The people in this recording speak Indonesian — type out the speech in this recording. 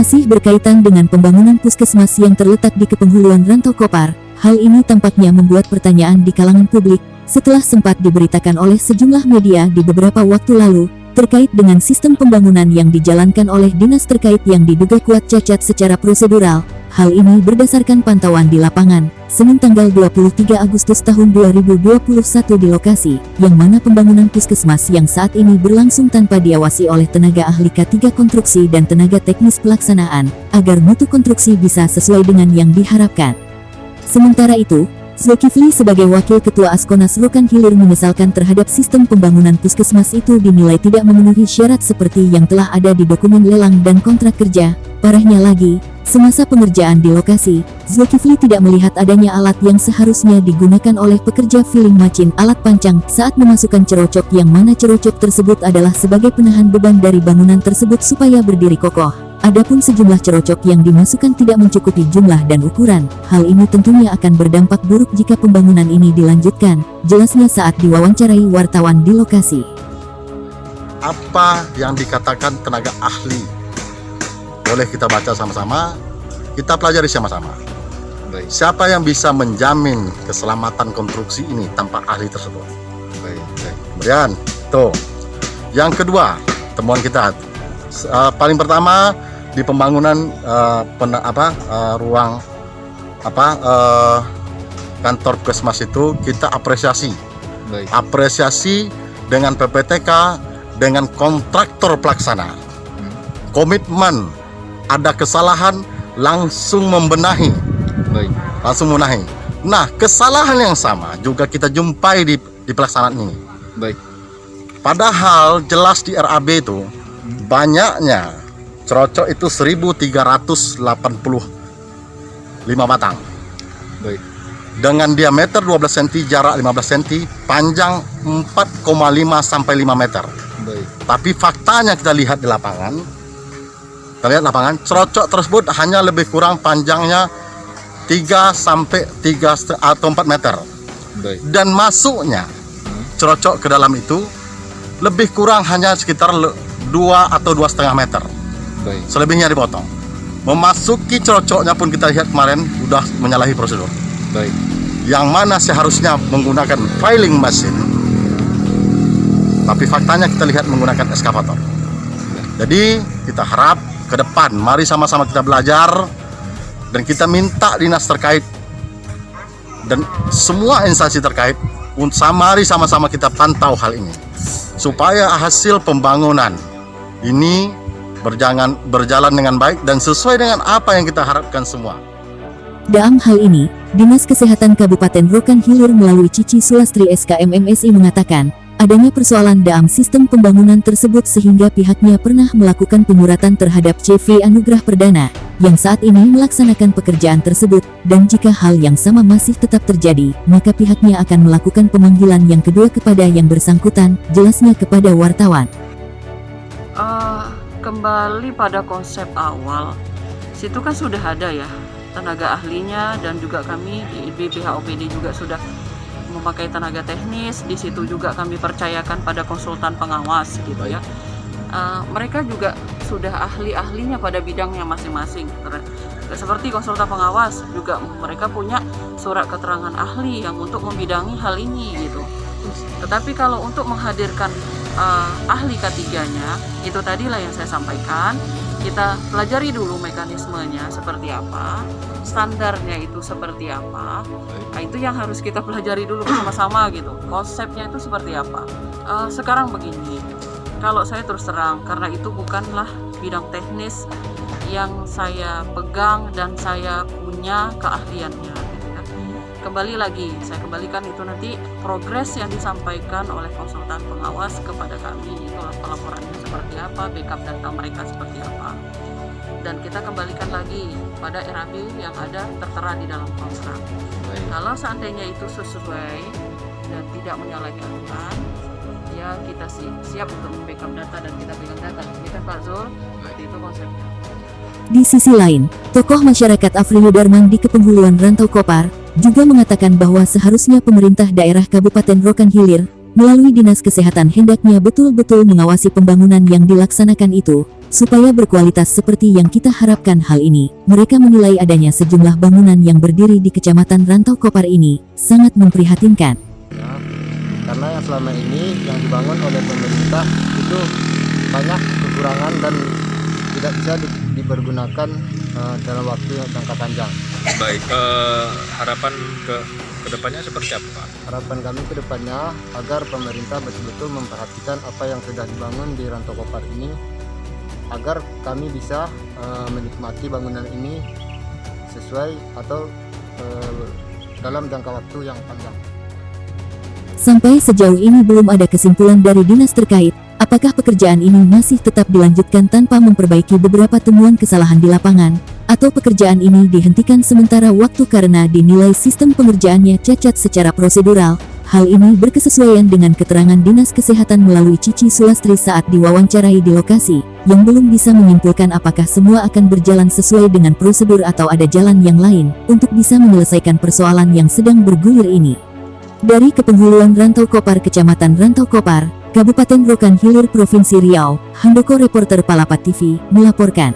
Masih berkaitan dengan pembangunan puskesmas yang terletak di Kepenghuluan Rantau Kopar, hal ini tampaknya membuat pertanyaan di kalangan publik setelah sempat diberitakan oleh sejumlah media di beberapa waktu lalu terkait dengan sistem pembangunan yang dijalankan oleh dinas terkait yang diduga kuat cacat secara prosedural. Hal ini berdasarkan pantauan di lapangan, Senin tanggal 23 Agustus tahun 2021 di lokasi, yang mana pembangunan puskesmas yang saat ini berlangsung tanpa diawasi oleh tenaga ahli K3 konstruksi dan tenaga teknis pelaksanaan, agar mutu konstruksi bisa sesuai dengan yang diharapkan. Sementara itu, Zulkifli sebagai Wakil Ketua Askonas Rokan Hilir menyesalkan terhadap sistem pembangunan puskesmas itu dinilai tidak memenuhi syarat seperti yang telah ada di dokumen lelang dan kontrak kerja. Parahnya lagi, semasa pengerjaan di lokasi, Zulkifli tidak melihat adanya alat yang seharusnya digunakan oleh pekerja filling machine alat pancang saat memasukkan cerocok, yang mana cerocok tersebut adalah sebagai penahan beban dari bangunan tersebut supaya berdiri kokoh. Adapun sejumlah cerocok yang dimasukkan tidak mencukupi jumlah dan ukuran. Hal ini tentunya akan berdampak buruk jika pembangunan ini dilanjutkan, jelasnya saat diwawancarai wartawan di lokasi. Apa yang dikatakan tenaga ahli? Boleh kita baca sama-sama, kita pelajari sama-sama. Siapa yang bisa menjamin keselamatan konstruksi ini tanpa ahli tersebut? Kemudian, yang kedua, temuan kita paling pertama di pembangunan ruang kantor puskesmas itu kita apresiasi dengan PPTK, dengan kontraktor pelaksana, komitmen. Ada kesalahan langsung membenahi. Nah, kesalahan yang sama juga kita jumpai di pelaksanaan ini. Padahal jelas di RAB itu banyaknya cerocok itu 1385 batang. Dengan diameter 12 cm, jarak 15 cm, panjang 4,5 sampai 5 meter. Tapi faktanya kita lihat di lapangan, cerocok tersebut hanya lebih kurang panjangnya 3 sampai 3 atau 4 meter. Dan masuknya cerocok ke dalam itu lebih kurang hanya sekitar 2 atau 2,5 meter. Selebihnya dipotong. Memasuki cerocoknya pun kita lihat kemarin sudah menyalahi prosedur. Yang mana seharusnya menggunakan filling machine, tapi faktanya kita lihat menggunakan eskavator. Jadi kita harap ke depan, mari sama-sama kita belajar dan kita minta dinas terkait dan semua instansi terkait mari sama-sama kita pantau hal ini supaya hasil pembangunan ini berjalan dengan baik dan sesuai dengan apa yang kita harapkan semua. Dalam hal ini, Dinas Kesehatan Kabupaten Rokan Hilir melalui Cici Sulastri SKMMSI mengatakan adanya persoalan dalam sistem pembangunan tersebut sehingga pihaknya pernah melakukan penyuratan terhadap CV Anugrah Perdana yang saat ini melaksanakan pekerjaan tersebut, dan jika hal yang sama masih tetap terjadi, maka pihaknya akan melakukan pemanggilan yang kedua kepada yang bersangkutan, jelasnya kepada wartawan. Kembali pada konsep awal, situ kan sudah ada ya tenaga ahlinya, dan juga kami di BPHOPD juga sudah memakai tenaga teknis. Di situ juga kami percayakan pada konsultan pengawas gitu ya. Mereka juga sudah ahli-ahlinya pada bidangnya masing-masing. Seperti konsultan pengawas juga mereka punya surat keterangan ahli yang untuk membidangi hal ini gitu. Tetapi kalau untuk menghadirkan ahli K3-nya, itu tadilah yang saya sampaikan, kita pelajari dulu mekanismenya seperti apa, standarnya itu seperti apa. Nah, itu yang harus kita pelajari dulu bersama-sama gitu, konsepnya itu seperti apa. Sekarang begini, kalau saya terus terang, karena itu bukanlah bidang teknis yang saya pegang dan saya punya keahliannya gitu kan. Kembali lagi, saya kembalikan itu nanti progres yang disampaikan oleh konsultan pengawas kepada kami, itu pelaporannya seperti apa, backup data mereka seperti apa, dan kita kembalikan lagi pada RAB yang ada tertera di dalam kontrak. Kalau seandainya itu sesuai dan tidak menyalahi aturan, ya kita siap untuk membackup data dan kita pegang data. Kita Pak Zul, itu konsepnya. Di sisi lain, tokoh masyarakat Afril Darman di Kepenghuluan Rantau Kopar juga mengatakan bahwa seharusnya pemerintah daerah Kabupaten Rokan Hilir melalui Dinas Kesehatan hendaknya betul-betul mengawasi pembangunan yang dilaksanakan itu, supaya berkualitas seperti yang kita harapkan. Hal ini, mereka menilai adanya sejumlah bangunan yang berdiri di Kecamatan Rantau Kopar ini sangat memprihatinkan. Ya, karena yang selama ini yang dibangun oleh pemerintah itu banyak kekurangan dan tidak bisa dipergunakan dalam waktu yang jangka panjang. Baik, harapan ke depannya seperti apa, Pak? Harapan kami ke depannya agar pemerintah betul-betul memperhatikan apa yang sudah dibangun di Rantau Kopar ini, agar kami bisa menikmati bangunan ini sesuai atau dalam jangka waktu yang panjang. Sampai sejauh ini belum ada kesimpulan dari dinas terkait, apakah pekerjaan ini masih tetap dilanjutkan tanpa memperbaiki beberapa temuan kesalahan di lapangan, atau pekerjaan ini dihentikan sementara waktu karena dinilai sistem pengerjaannya cacat secara prosedural. Hal ini berkesesuaian dengan keterangan Dinas Kesehatan melalui Cici Sulastri saat diwawancarai di lokasi, yang belum bisa menyimpulkan apakah semua akan berjalan sesuai dengan prosedur atau ada jalan yang lain untuk bisa menyelesaikan persoalan yang sedang bergulir ini. Dari Kepenghuluan Rantau Kopar, Kecamatan Rantau Kopar, Kabupaten Rokan Hilir, Provinsi Riau, Handoko Reporter Palapat TV melaporkan.